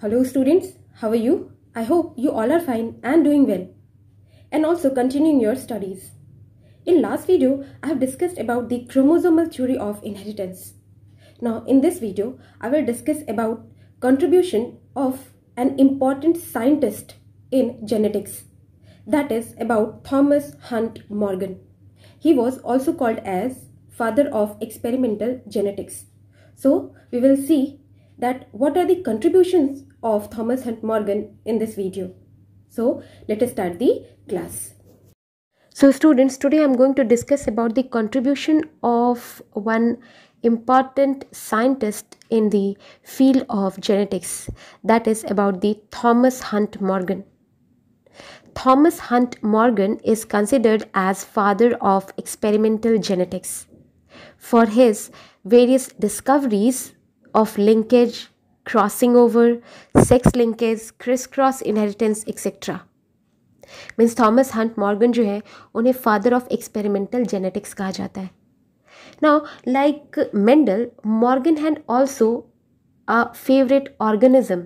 Hello students, how are you? I hope you all are fine and doing well and also continuing your studies. In last video, I have discussed about the chromosomal theory of inheritance. Now in this video, I will discuss about contribution of an important scientist in genetics, that is about Thomas Hunt Morgan. He was also called as father of experimental genetics. So we will see that what are the contributions of Thomas Hunt Morgan in this video. So let us start the class. So students, today I am going to discuss about the contribution of one important scientist in the field of genetics, that is about the Thomas Hunt Morgan. Thomas Hunt Morgan is considered as father of experimental genetics for his various discoveries of linkage, crossing over, sex linkage, crisscross inheritance, etc. Means Thomas Hunt Morgan जो है उन्हें father of experimental genetics कहा जाता है. Now like Mendel, Morgan had also a favourite organism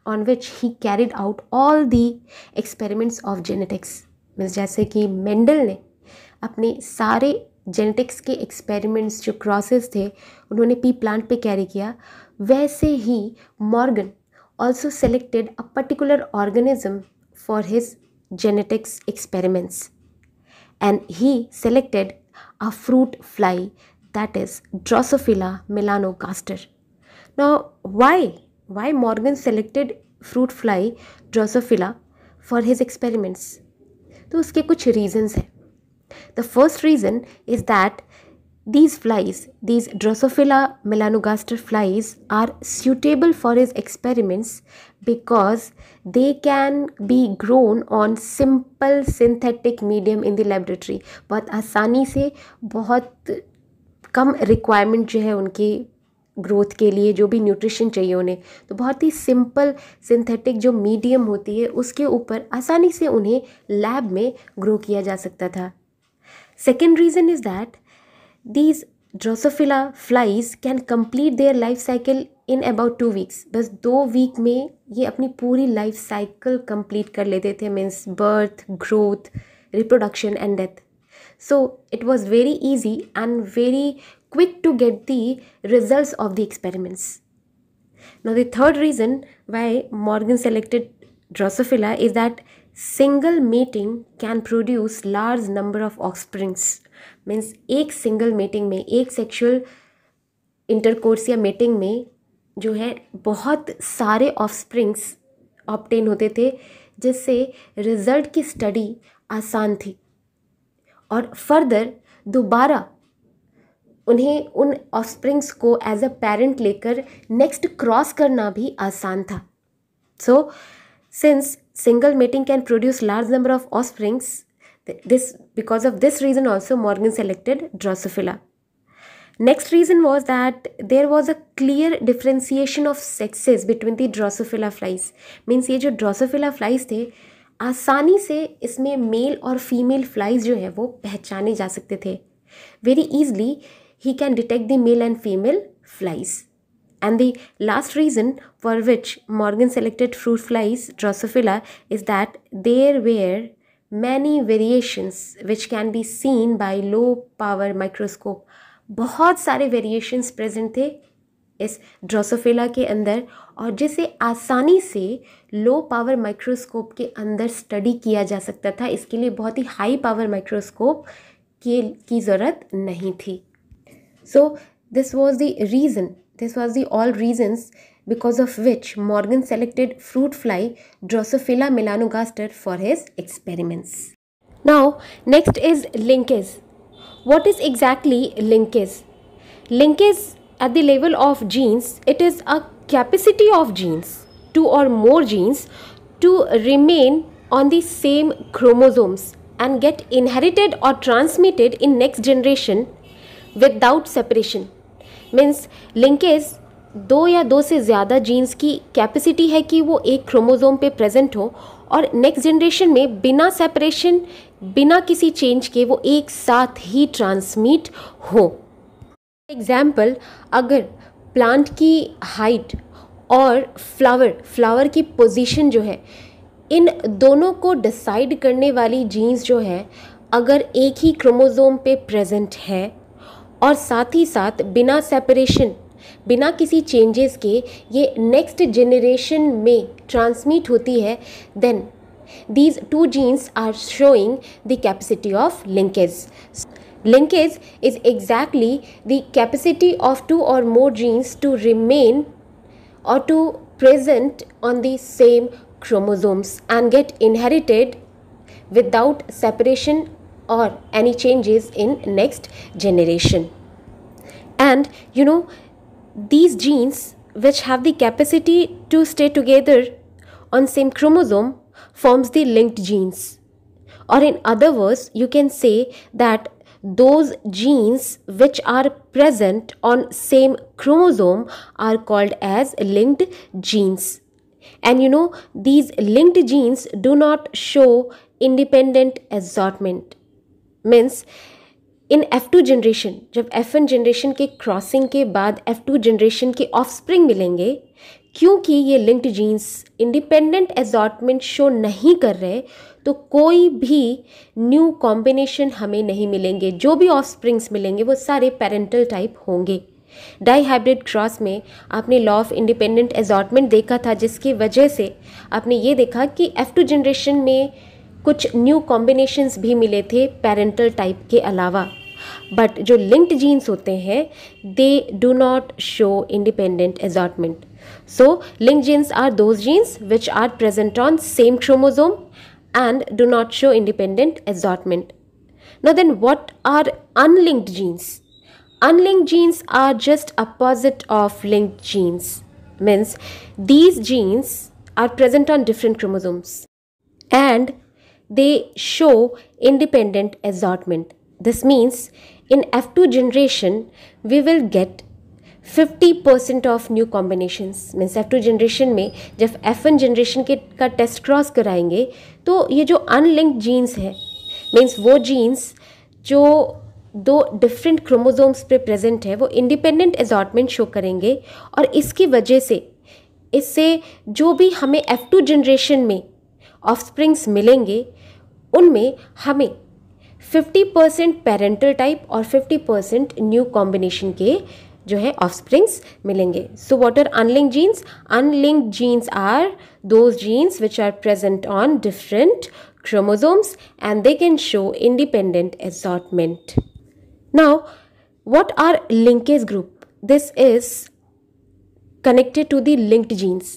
on which he carried out all the experiments of genetics. Means जैसे कि Mendel ने अपने सारे जेनेटिक्स के एक्सपेरिमेंट्स जो क्रॉसेस थे उन्होंने पी प्लांट पे कैरी किया, वैसे ही Morgan also selected a particular organism for his genetics experiments, and he selected a fruit fly, that is Drosophila melanogaster. Now why Morgan selected fruit fly Drosophila for his experiments? तो उसके कुछ reasons हैं. The first reason is that these flies, these Drosophila melanogaster flies, are suitable for his experiments because they can be grown on simple synthetic medium in the laboratory. बहुत आसानी से, बहुत कम requirement जो है उनकी ग्रोथ के लिए, जो भी न्यूट्रिशन चाहिए उन्हें, तो बहुत ही सिंपल सिंथेटिक जो मीडियम होती है उसके ऊपर आसानी से उन्हें लैब में ग्रो किया जा सकता था. Second reason is that these Drosophila flies can complete their life cycle in about 2 weeks. बस 2 वीक में ये अपनी पूरी लाइफ साइकिल कंप्लीट कर लेते थे, means birth, growth, reproduction and death. So it was very easy and very quick to get the results of the experiments. Now the third reason why Morgan selected Drosophila is that single mating can produce large number of offsprings. Means एक single mating में, एक sexual intercourse या mating में जो है बहुत सारे offsprings obtain होते थे, जिससे रिजल्ट की स्टडी आसान थी और फर्दर दोबारा उन्हें उन ऑफस्प्रिंग्स को एज अ पेरेंट लेकर नेक्स्ट क्रॉस करना भी आसान था. So since single mating can produce large number of offsprings, because of this reason also Morgan selected Drosophila. Next reason was that there was a clear differentiation of sexes between the Drosophila flies. Means ये जो Drosophila flies थे, आसानी से इसमें mail और female flies जो है वो पहचाने जा सकते थे. Very easily he can detect the male and female flies. And the last reason for which Morgan selected fruit flies Drosophila is that there were many variations which can be seen by low power microscope. बहुत सारे variations present थे इस Drosophila के अंदर, और जिसे आसानी से लो पावर माइक्रोस्कोप के अंदर स्टडी किया जा सकता था. इसके लिए बहुत ही हाई पावर माइक्रोस्कोप की ज़रूरत नहीं थी. So this was the reason, this was the all reasons because of which Morgan selected fruit fly Drosophila melanogaster for his experiments. Now, next is linkage. What is exactly linkage? Linkage at the level of genes, it is a capacity of genes, 2 or more genes, to remain on the same chromosomes and get inherited or transmitted in next generation without separation. Means linkage दो या दो से ज़्यादा jeans की capacity है कि वो एक क्रोमोसोम पे प्रेजेंट हो और नेक्स्ट जनरेशन में बिना सेपरेशन, बिना किसी चेंज के वो एक साथ ही ट्रांसमिट हो. एग्जाम्पल, अगर प्लांट की हाइट और फ्लावर की पोजीशन जो है, इन दोनों को डिसाइड करने वाली जीन्स जो है अगर एक ही क्रोमोसोम पे प्रेजेंट है और साथ ही साथ बिना सेपरेशन, बिना किसी चेंजेस के ये नेक्स्ट जनरेशन में ट्रांसमिट होती है, then these two genes are showing the capacity of linkage. Linkage is exactly the capacity of two or more genes to remain or to present on the same chromosomes and get inherited without separation or any changes in next generation. And you know, these genes which have the capacity to stay together on same chromosome forms the linked genes, or in other words you can say that those genes which are present on same chromosome are called as linked genes. And you know, these linked genes do not show independent assortment. Means in F2 generation, जब F1 generation के crossing के बाद F2 generation के offspring मिलेंगे, क्योंकि ये linked jeans independent assortment show नहीं कर रहे, तो कोई भी न्यू कॉम्बिनेशन हमें नहीं मिलेंगे। जो भी ऑफस्प्रिंग्स मिलेंगे वो सारे पेरेंटल टाइप होंगे। डाईहाइब्रिड क्रॉस में आपने लॉ ऑफ इंडिपेंडेंट असॉर्टमेंट देखा था, जिसकी वजह से आपने ये देखा कि F2 जनरेशन में कुछ न्यू कॉम्बिनेशंस भी मिले थे पेरेंटल टाइप के अलावा। बट जो लिंक्ड जीन्स होते हैं they do not show independent assortment. So linked genes are those genes which are present on same chromosome and do not show independent assortment. Now then, what are unlinked genes? Unlinked genes are just opposite of linked genes. Means these genes are present on different chromosomes and they show independent assortment. This means in F2 generation we will get 50% of new combinations. Means F2 generation में जब F1 generation के का test cross कराएंगे तो ये जो unlinked jeans है, means वो जीन्स जो दो डिफरेंट क्रोमोसोम्स पे प्रेजेंट है, वो इंडिपेंडेंट असॉर्टमेंट शो करेंगे. और इसकी वजह से इससे जो भी हमें F2 जनरेशन में ऑफस्प्रिंग्स मिलेंगे उनमें हमें 50% पेरेंटल टाइप और 50% न्यू कॉम्बिनेशन के जो है ऑफस्प्रिंग्स मिलेंगे. So what are unlinked genes? Unlinked genes are those genes which are present on different chromosomes and they can show independent assortment. Now, what are linkage group? This is connected to the linked genes.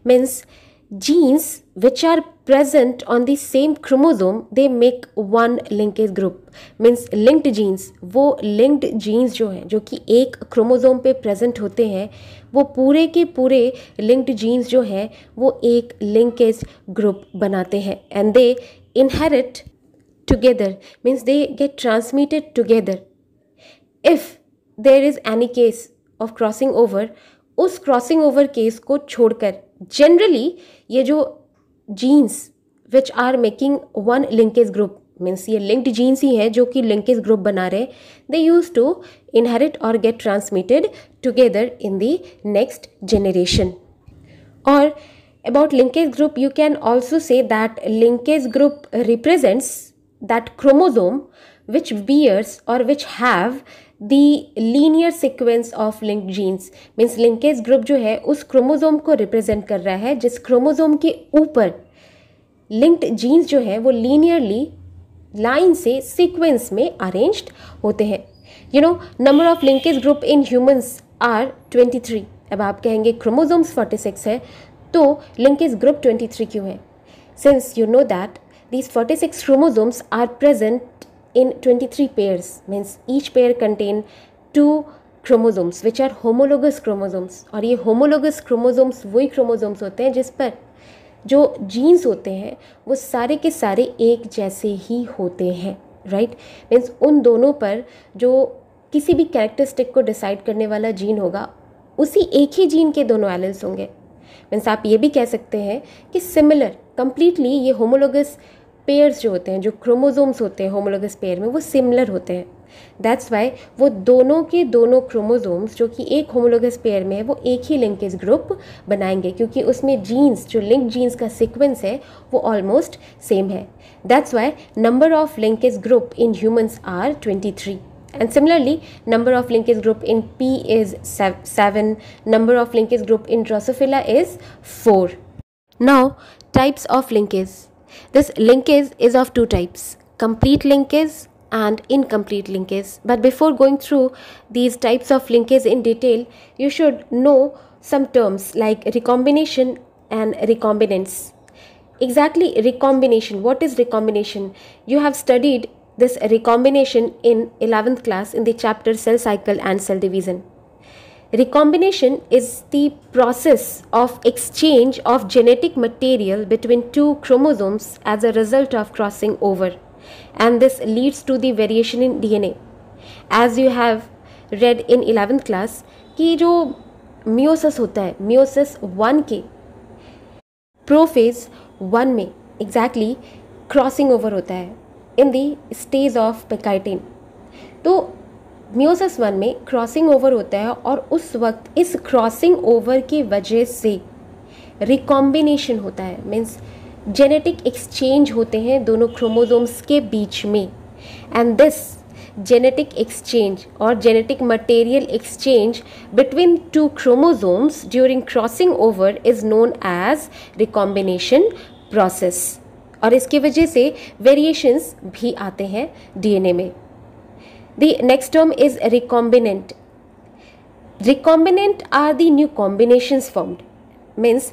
Means genes which are present on the same chromosome, they make one linkage group. Means linked genes, वो linked genes जो हैं, जो कि एक chromosome पे present होते हैं, वो पूरे के पूरे linked genes जो हैं वो एक linkage group बनाते हैं and they inherit together. Means they get transmitted together. If there is any case of crossing over, उस क्रॉसिंग ओवर केस को छोड़कर जनरली ये जो genes which are making one linkage group, means ये linked genes ही हैं जो कि लिंकेज ग्रुप बना रहे, दे यूज टू इनहेरिट और get transmitted together in the next generation. और about linkage group you can also say that linkage group represents that chromosome which bears or which have the linear sequence of linked genes. Means linkage group जो है उस chromosome को represent कर रहा है जिस chromosome के ऊपर लिंक्ड जीन्स जो है वो लीनियरली लाइन से सीक्वेंस में अरेंज्ड होते हैं. You know, number of linkage group in humans are 23. अब आप कहेंगे क्रोमोसोम्स 46 है तो लिंकेज ग्रुप 23 क्यों है? Since you know that these 46 chromosomes are present in 23 pairs. Means each pair contain 2 chromosomes which are homologous chromosomes. और ये homologous chromosomes वही chromosomes होते हैं जिस पर जो genes होते हैं वो सारे के सारे एक जैसे ही होते हैं, right? Means उन दोनों पर जो किसी भी characteristic को decide करने वाला gene होगा उसी एक ही gene के दोनों alleles होंगे. Means आप ये भी कह सकते हैं कि similar, completely ये homologous पेयर्स जो होते हैं, जो क्रोमोसोम्स होते हैं होमोलोगस पेयर में, वो सिमिलर होते हैं. दैट्स वाई वो दोनों के दोनों क्रोमोसोम्स जो कि एक होमोलोगस पेयर में है वो एक ही लिंकेज ग्रुप बनाएंगे, क्योंकि उसमें जीन्स जो लिंक जीन्स का सीक्वेंस है वो ऑलमोस्ट सेम है. That's why number of linkage group in humans are 23. And similarly, number of linkage group in P is 7, number of linkage group in Drosophila is 4. Now, types of linkage. This linkage is of two types, complete linkage and incomplete linkage. But before going through these types of linkage in detail, you should know some terms like recombination and recombinants. Exactly, recombination. What is recombination? You have studied this recombination in 11th class in the chapter cell cycle and cell division. Recombination is the process of exchange of genetic material between two chromosomes as a result of crossing over, and this leads to the variation in DNA. As you have read in 11th class कि जो meiosis होता है, meiosis 1 के prophase 1 में exactly crossing over होता है इन दी stage of पेकाइटिन. तो meiosis 1 में क्रॉसिंग ओवर होता है और उस वक्त इस क्रॉसिंग ओवर की वजह से रिकॉम्बिनेशन होता है, मीन्स जेनेटिक एक्सचेंज होते हैं दोनों क्रोमोसोम्स के बीच में. And this genetic exchange or genetic material exchange between two chromosomes during crossing over is known as recombination process. और इसकी वजह से वेरिएशंस भी आते हैं डीएनए में. The next term is recombinant. Recombinant are the new combinations formed, means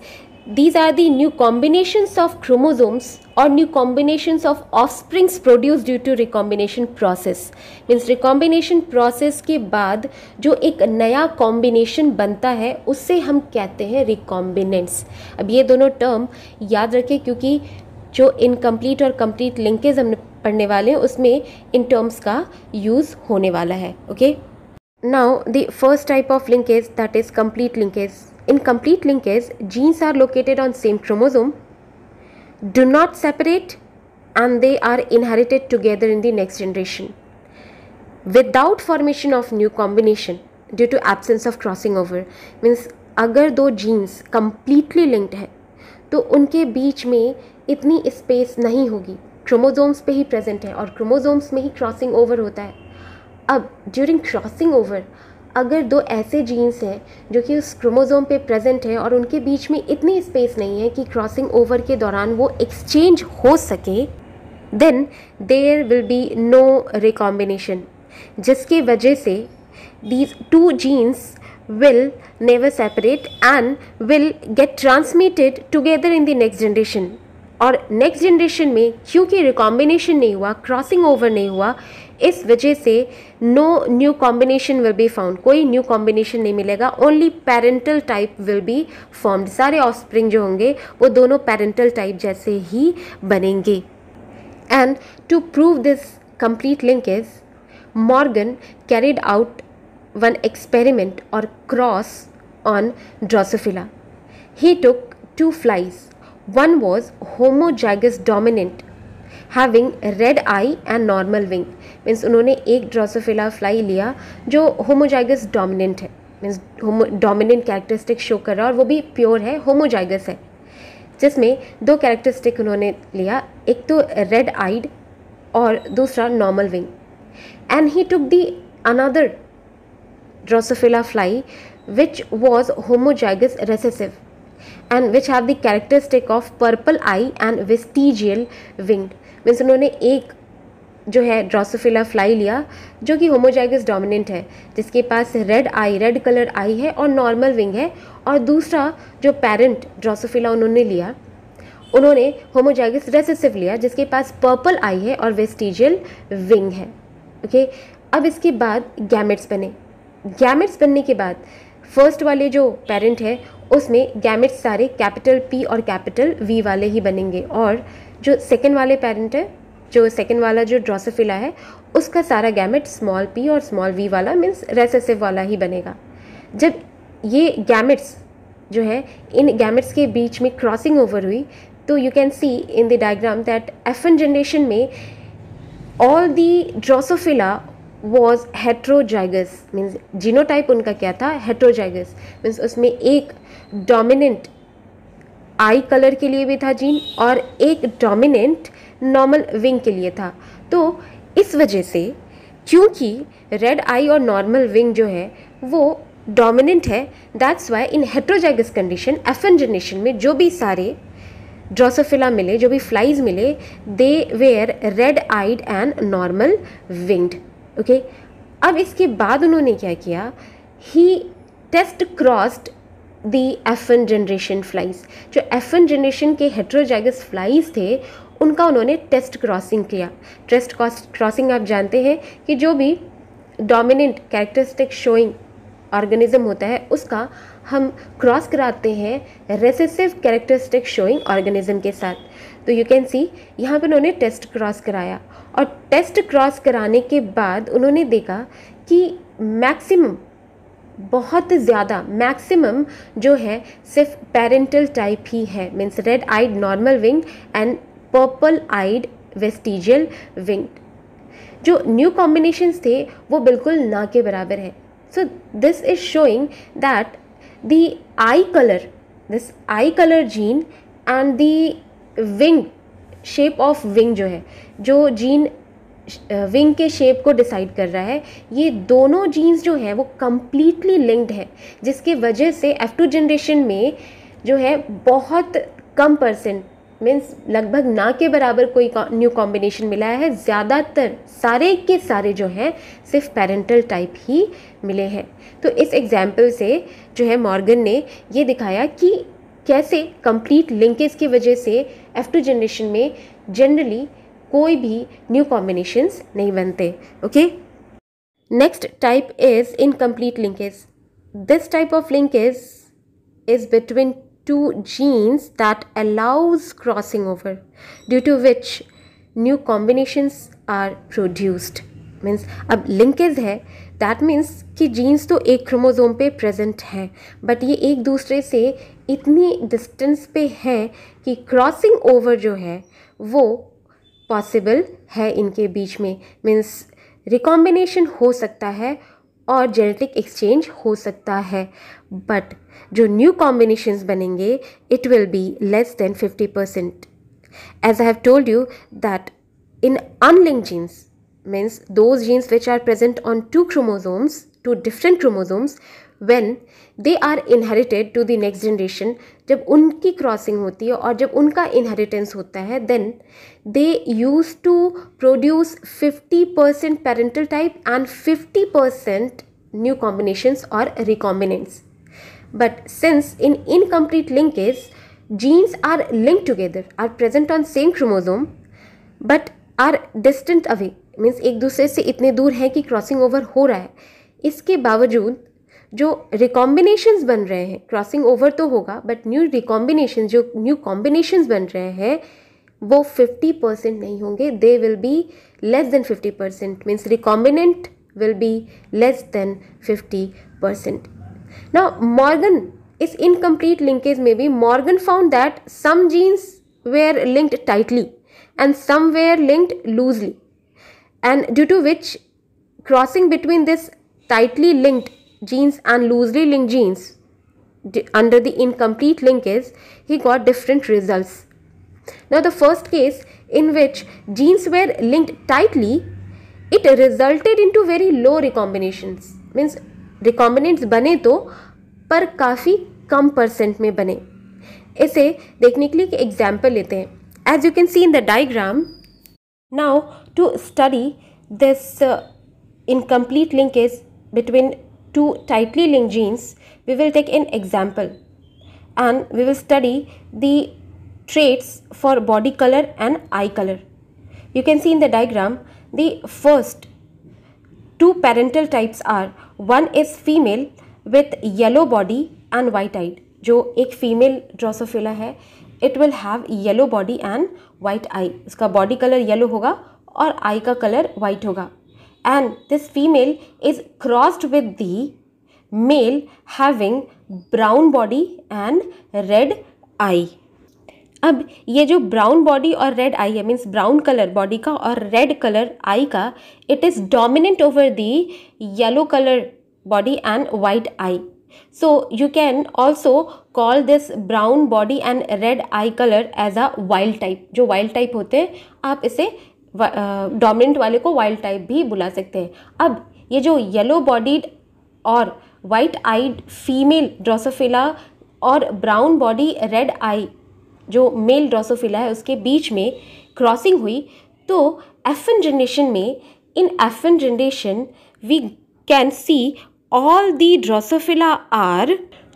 these are the new combinations of chromosomes or new combinations of offsprings produced due to recombination process. means recombination process के बाद जो एक नया combination बनता है उससे हम कहते हैं recombinants. अब ये दोनों टर्म याद रखें क्योंकि जो इनकम्प्लीट और कंप्लीट लिंकेज हम पढ़ने वाले हैं उसमें इन टर्म्स का यूज़ होने वाला है. Okay, now the first type of linkage, that is complete linkage. In complete linkage, genes are located on same chromosome, do not separate, and they are inherited together in the next generation without formation of new combination due to absence of crossing over. Means अगर दो genes completely linked है तो उनके बीच में इतनी space नहीं होगी, chromosomes पे ही प्रेजेंट है और क्रोमोसोम्स में ही क्रॉसिंग ओवर होता है. अब ड्यूरिंग क्रॉसिंग ओवर अगर दो ऐसे जीन्स हैं जो कि उस क्रोमोसोम पे प्रेजेंट है और उनके बीच में इतनी स्पेस नहीं है कि क्रॉसिंग ओवर के दौरान वो एक्सचेंज हो सके, then there will be no recombination, जिसकी वजह से these two genes will never separate and will get transmitted together in the next generation. और नेक्स्ट जनरेशन में क्योंकि रिकॉम्बिनेशन नहीं हुआ, क्रॉसिंग ओवर नहीं हुआ, इस वजह से no new combination will be found, कोई न्यू कॉम्बिनेशन नहीं मिलेगा. Only parental type will be formed. सारे ऑफस्प्रिंग जो होंगे वो दोनों पेरेंटल टाइप जैसे ही बनेंगे. And to prove this complete linkage, Morgan carried out one experiment or cross on Drosophila. He took two flies. One was homozygous dominant having red eye and normal wing. Means उन्होंने एक Drosophila fly लिया जो homozygous dominant है, means dominant characteristic show कर रहा है और वो भी प्योर है, homozygous है, जिसमें दो कैरेक्टरिस्टिक उन्होंने लिया, एक तो रेड आइड और दूसरा normal wing. And he took the another Drosophila fly which was homozygous recessive and which have the characteristic of purple eye and vestigial winged. Means उन्होंने एक जो है Drosophila fly लिया जो कि homozygous dominant है, जिसके पास red I, red colour I है और नॉर्मल विंग है, और दूसरा जो पेरेंट Drosophila उन्होंने लिया, उन्होंने homozygous recessive लिया जिसके पास पर्पल आई है और वेस्टिजियल विंग है. ओके, अब इसके बाद गैमेट्स बने. गैमेट्स बनने के बाद फर्स्ट वाले जो पेरेंट है उसमें गैमेट्स सारे कैपिटल P और कैपिटल V वाले ही बनेंगे, और जो सेकंड वाले पेरेंट है, जो सेकंड वाला जो ड्रोसोफिला है, उसका सारा गैमेट स्मॉल p और स्मॉल v वाला मीन्स रेसेसिव वाला ही बनेगा. जब ये गैमेट्स जो है इन गैमेट्स के बीच में क्रॉसिंग ओवर हुई तो you can see in the diagram that F1 generation में all the Drosophila was heterozygous, means genotype उनका क्या था, हेट्रोजाइगस, मीन्स उसमें एक डोमिनेंट आई कलर के लिए भी था जीन और एक डोमिनेंट नॉर्मल विंग के लिए था। तो इस वजह से क्योंकि रेड आई और नॉर्मल विंग जो है वो डोमिनेंट है, that's Y in heterozygous condition FN generation में जो भी सारे ड्रोसोफिला मिले, जो भी फ्लाइज मिले, they were red eyed and normal winged. Okay, अब इसके बाद उन्होंने क्या किया, he test crossed the FN generation flies. जो FN जनरेशन के हेट्रोजाइगस फ्लाइज थे उनका उन्होंने टेस्ट क्रॉसिंग किया। टेस्ट क्रॉसिंग आप जानते हैं कि जो भी डोमिनेंट कैरेक्टरिस्टिक शोइंग ऑर्गेनिज्म होता है उसका हम क्रॉस कराते हैं रेसेसिव कैरेक्टरिस्टिक शोइंग ऑर्गेनिज्म के साथ। तो यू कैन सी यहाँ पे उन्होंने टेस्ट क्रॉस कराया और टेस्ट क्रॉस कराने के बाद उन्होंने देखा कि मैक्सिमम, बहुत ज़्यादा मैक्सिमम जो है सिर्फ पेरेंटल टाइप ही है, means red eyed normal wing and purple eyed vestigial wing. जो न्यू कॉम्बिनेशंस थे वो बिल्कुल ना के बराबर है। So this is showing that the eye colour, this eye colour gene and the wing shape of wing जो है, जो जीन विंग के शेप को डिसाइड कर रहा है, ये दोनों जीन्स जो हैं वो कम्प्लीटली लिंक्ड है, जिसके वजह से F2 जनरेशन में जो है बहुत कम परसेंट, मीन्स लगभग ना के बराबर कोई न्यू कॉम्बिनेशन मिला है। ज़्यादातर सारे के सारे जो हैं सिर्फ पेरेंटल टाइप ही मिले हैं। तो इस एग्जाम्पल से जो है मॉर्गन ने ये दिखाया कि कैसे कंप्लीट लिंकेज की वजह से F2 जनरेशन में जनरली कोई भी न्यू कॉम्बिनेशंस नहीं बनते। Okay, next type is incomplete linkage. This type of linkage is between two genes that allows crossing over, due to which new combinations are produced. Means अब linkage है, that means कि genes तो एक chromosome पे present हैं but ये एक दूसरे से इतनी डिस्टेंस पे हैं कि क्रॉसिंग ओवर जो है वो पॉसिबल है इनके बीच में। मीन्स रिकॉम्बिनेशन हो सकता है और जेनेटिक एक्सचेंज हो सकता है, बट जो न्यू कॉम्बिनेशंस बनेंगे it will be less than 50%. As I have told you that in unlinked genes, means those genes which are present on two chromosomes, two different chromosomes, when they are inherited to the next generation, जब उनकी crossing होती है और जब उनका inheritance होता है, then they used to produce 50% parental type and 50% new combinations or recombinants. But since in incomplete linkage, genes are linked together, are present on same chromosome but are distant away, means एक दूसरे से इतने दूर हैं कि crossing over हो रहा है, इसके बावजूद जो रिकॉम्बिनेशंस बन रहे हैं, क्रॉसिंग ओवर तो होगा बट न्यू रिकॉम्बिनेशन, जो न्यू कॉम्बिनेशंस बन रहे हैं वो 50% नहीं होंगे, they will be less than 50%, means recombinant will be less than 50%. Now Morgan is incomplete linkage में भी Morgan found that some genes were linked tightly and some were linked loosely, and due to which crossing between this tightly linked genes and loosely linked genes under the incomplete linkage, he got different results. Now the first case in which genes were linked tightly, it resulted into very low recombinations, means recombinants बने तो पर काफ़ी कम percent में बने। इसे देखने के लिए एक एग्जाम्पल लेते हैं। As you can see in the diagram, now to study this incomplete linkage between two tightly linked genes, we will take an example and we will study the traits for body color and eye color. You can see in the diagram, the first two parental types are, one is female with yellow body and white eyed. जो एक female Drosophila है, it will have yellow body and white eye. इसका body color yellow होगा और eye का color white होगा. And this female is crossed with the male having brown body and red eye. अब ये जो ब्राउन बॉडी और रेड आई है, मीन्स ब्राउन कलर बॉडी का और रेड कलर आई का, it is dominant over the yellow colour body and white I. So you can also call this brown body and red eye color as a wild type. जो wild type होते हैं आप इसे dominant वाले को wild type भी बुला सकते हैं. अब ये जो येलो बॉडीड और वाइट आइड फीमेल ड्रोसोफिला और ब्राउन बॉडी रेड आई जो मेल ड्रोसोफिला है उसके बीच में क्रॉसिंग हुई, तो F1 जनरेशन में, in F1 generation we can see all the Drosophila are,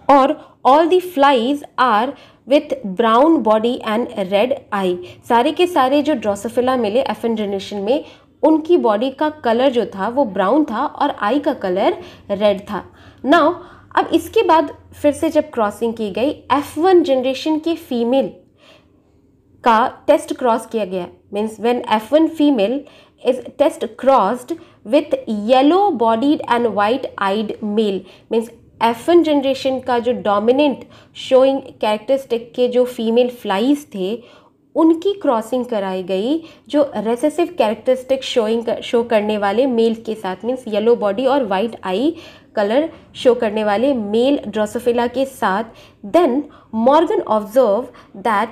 or all the flies are with brown body and red eye. सारे के सारे जो ड्रोसोफिला मिले F1 जनरेशन में, उनकी बॉडी का कलर जो था वो ब्राउन था और आई का कलर रेड था. नाउ अब इसके बाद फिर से जब क्रॉसिंग की गई, F1 जनरेशन के फीमेल का टेस्ट क्रॉस किया गया, means when F1 female is test crossed with yellow bodied and white eyed male, means F1 generation का जो डोमिनेंट शोइंग कैरेक्टरिस्टिक के जो फीमेल फ्लाइज थे उनकी क्रॉसिंग कराई गई जो रेसेसिव कैरेक्टरिस्टिक शो करने वाले मेल के साथ, मीन्स येलो बॉडी और वाइट आई कलर शो करने वाले मेल ड्रोसोफिला के साथ. Then Morgan observe that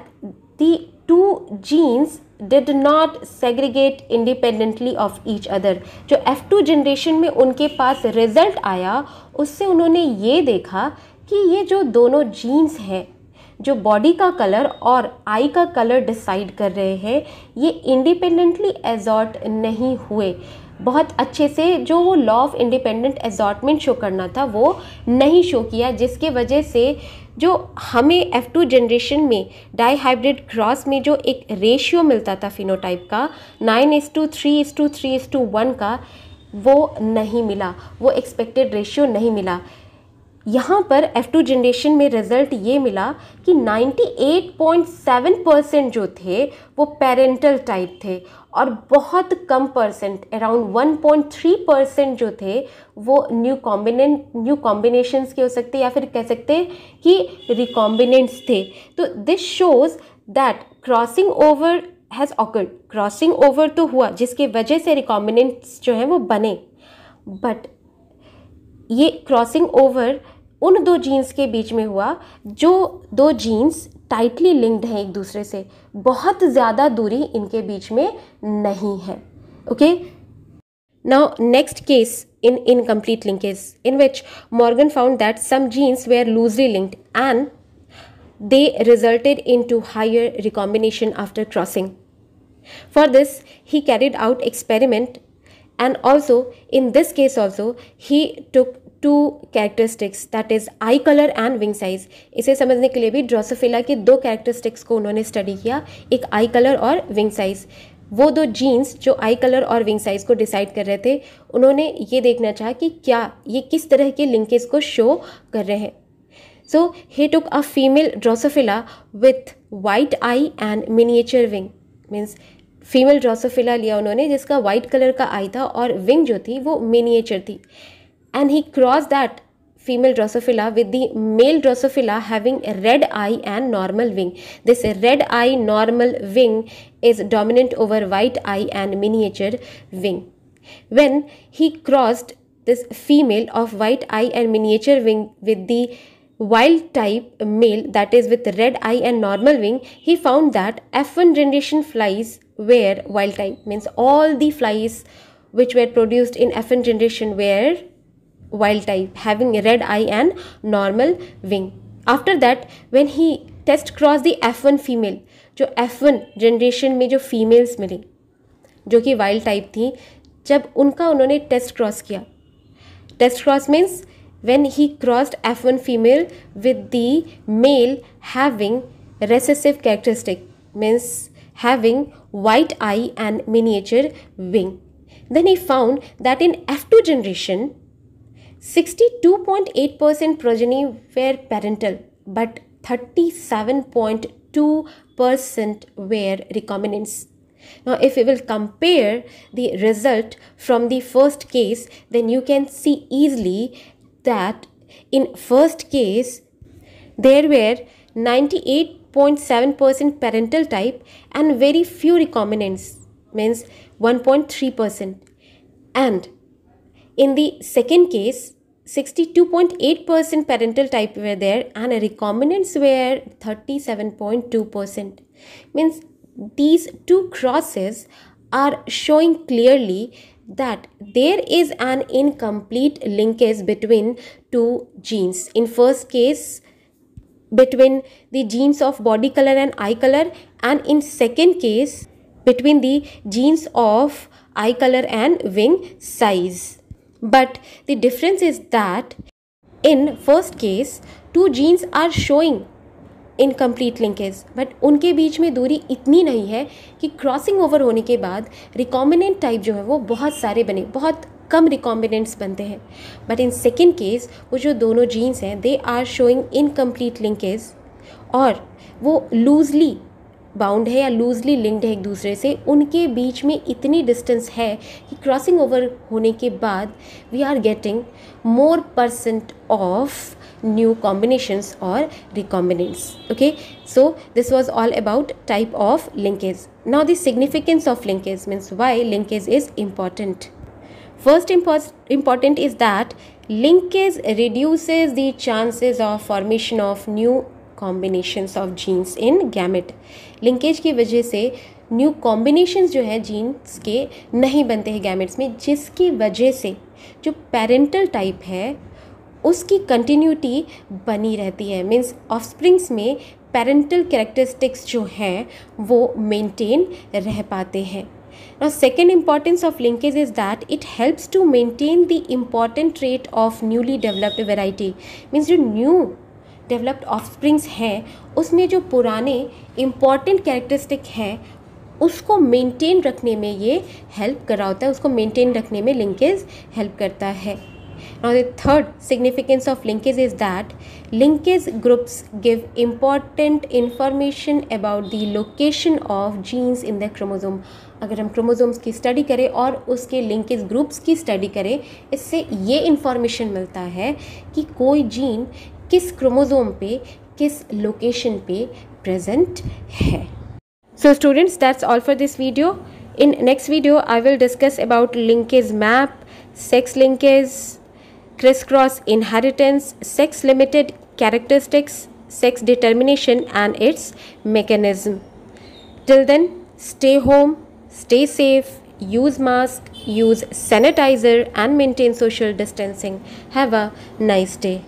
the two genes did not segregate independently of each other. जो F2 जनरेशन में उनके पास रिजल्ट आया उससे उन्होंने ये देखा कि ये जो दोनों जीन्स हैं जो बॉडी का कलर और आई का कलर डिसाइड कर रहे हैं, ये इंडिपेंडेंटली एजॉर्ट नहीं हुए. बहुत अच्छे से जो वो लॉ ऑफ इंडिपेंडेंट एजॉर्टमेंट शो करना था वो नहीं शो किया, जिसके वजह से जो हमें F2 जनरेशन में डाईहाइब्रिड क्रॉस में जो एक रेशियो मिलता था फिनोटाइप का 9:3:3:1 का, वो नहीं मिला, वो एक्सपेक्टेड रेशियो नहीं मिला. यहाँ पर F2 जनरेशन में रिजल्ट ये मिला कि 98.7% जो थे वो पेरेंटल टाइप थे और बहुत कम परसेंट, अराउंड 1.3% जो थे वो न्यू कॉम्बिनेशंस के हो सकते या फिर कह सकते हैं कि रिकॉम्बिनेंट्स थे. तो this shows that crossing over has awkward. Crossing over तो हुआ जिसके वजह से रिकॉम्बिनेंट्स जो हैं वो बने, बट ये क्रॉसिंग ओवर उन दो जीन्स के बीच में हुआ जो दो जीन्स टाइटली लिंक्ड हैं एक दूसरे से, बहुत ज़्यादा दूरी इनके बीच में नहीं है. Okay, now next case in incomplete linkage in which Morgan found that some genes were loosely linked and they resulted into higher recombination after crossing. For this he carried out experiment and also in this case also he took two characteristics, that is eye color and wing size. इसे समझने के लिए भी Drosophila के दो characteristics को उन्होंने study किया, एक आई कलर और विंग साइज. वो दो जीन्स जो आई कलर और विंग साइज को डिसाइड कर रहे थे, उन्होंने ये देखना चाहा कि क्या ये किस तरह के लिंकेज को शो कर रहे हैं. So he took a female Drosophila with white eye and miniature wing, means female Drosophila लिया उन्होंने जिसका वाइट कलर का आई था और विंग जो थी वो मिनिएचर थी. And he crossed that female Drosophila with the male Drosophila having a red eye and normal wing. This red eye normal wing is dominant over white eye and miniature wing. When he crossed this female of white eye and miniature wing with the wild type male, that is with red eye and normal wing, he found that F1 generation flies were wild type, means all the flies which were produced in F1 generation were wild type having red eye and normal wing. After that when he test crossed the F1 female, जो F1 generation में जो females मिली जो कि wild type थी, जब उनका उन्होंने test cross किया, test cross means when he crossed F1 female with the male having recessive characteristic, means having white eye and miniature wing, then he found that in F2 generation 62.8% progeny were parental, but 37.2% were recombinants. Now, if we will compare the result from the first case, then you can see easily that in first case there were 98 2.7% parental type and very few recombinants, means 1.3%. And in the second case, 62.8% parental type were there and recombinants were 37.2%. Means these two crosses are showing clearly that there is an incomplete linkage between two genes. In first case, between the genes of body color and eye color, and in second case between the genes of eye color and wing size. But the difference is that in first case two genes are showing incomplete linkage, but उनके बीच में दूरी इतनी नहीं है कि crossing over होने के बाद रिकॉम्बिनेंट टाइप जो है वो बहुत सारे बने, बहुत कम रिकॉम्बिनेंट्स बनते हैं. बट इन सेकेंड केस वो जो दोनों जीन्स हैं they are showing incomplete linkage और वो लूजली बाउंड है या लूजली लिंक्ड है एक दूसरे से. उनके बीच में इतनी डिस्टेंस है कि क्रॉसिंग ओवर होने के बाद we are getting more % of new combinations or recombinants. Okay, so this was all about type of linkage. Now the significance of linkage, means why linkage is important. First important is that linkage reduces the chances of formation of new combinations of genes in gamete. linkage की वजह से new combinations जो है jeans के नहीं बनते हैं gametes में, जिसकी वजह से जो पेरेंटल टाइप है उसकी कंटिन्यूटी बनी रहती है. मीन्स ऑफस्प्रिंग्स में पेरेंटल कैरेक्टरिस्टिक्स जो हैं वो मेंटेन रह पाते हैं. Now second importance of linkage is that it helps to maintain the important trait of newly developed variety. Means जो न्यू डेवलप्ड ऑफस्प्रिंग्स हैं उसमें जो पुराने इम्पॉर्टेंट कैरेक्टरिस्टिक हैं उसको मेंटेन रखने में ये हेल्प कर रहा होता है, उसको मेंटेन रखने में लिंकेज हेल्प करता है. Now the third significance of linkage is that linkage groups give important information about the location of genes in the chromosome. अगर हम क्रोमोसोम्स की स्टडी करें और उसके लिंकेज ग्रुप्स की स्टडी करें, इससे ये इंफॉर्मेशन मिलता है कि कोई जीन किस क्रोमोसोम पे किस लोकेशन पे प्रेजेंट है. So students, that's all for this video. In next video I will discuss about linkage map, sex linkage, crisscross inheritance, sex limited characteristics, sex determination and its mechanism. Till then, stay home, stay safe, use mask, use sanitizer and maintain social distancing. Have a nice day.